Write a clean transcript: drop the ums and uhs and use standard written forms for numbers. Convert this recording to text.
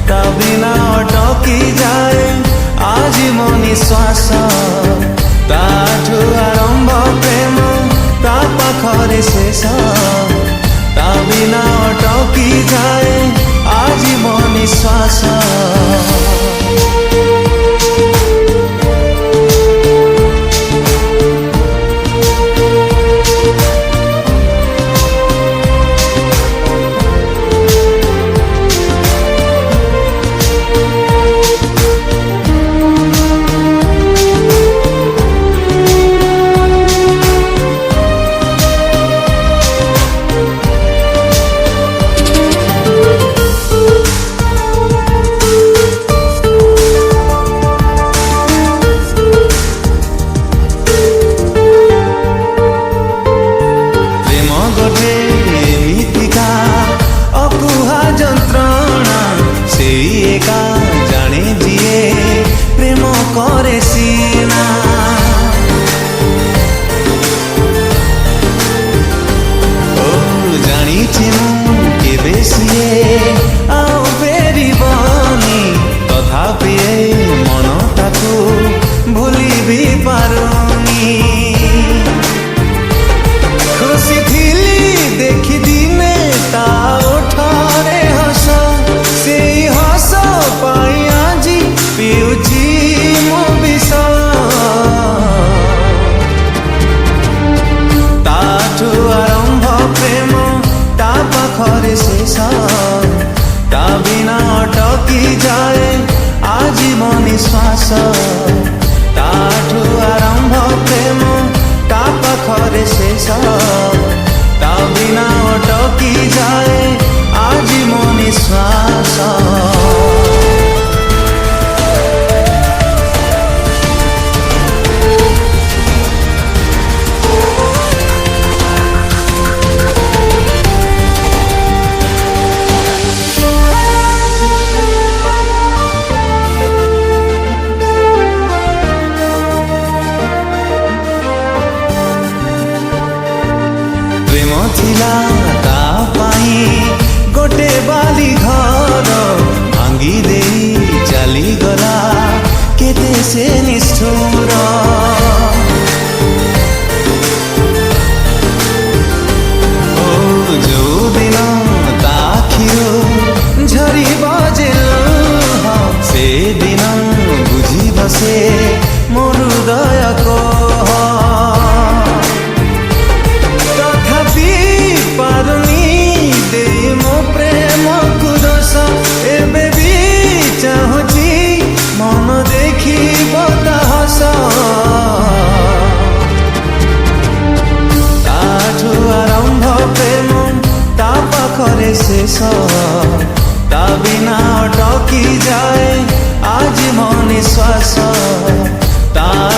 ता बिना अटकी जाए आज मो निश्वास ताठू आरंभ प्रेम ता पाखरे शेष ता बिना अटकी जाए आज मो निश्वास निश्वास ताठू आरंभ प्रेम ता पाखरे शेष ता बिना अटकी जाए आज मो निश्वास थिला ता पाई गोटे बाली घर भांगी दे चली गला केते से निष्ठुर ओ जो दिन ता आखिरो झरी बजे से दिन बुझी बसे मोर हृदय को शेष ता बिना अटकी जाए आज मो निश्वास ता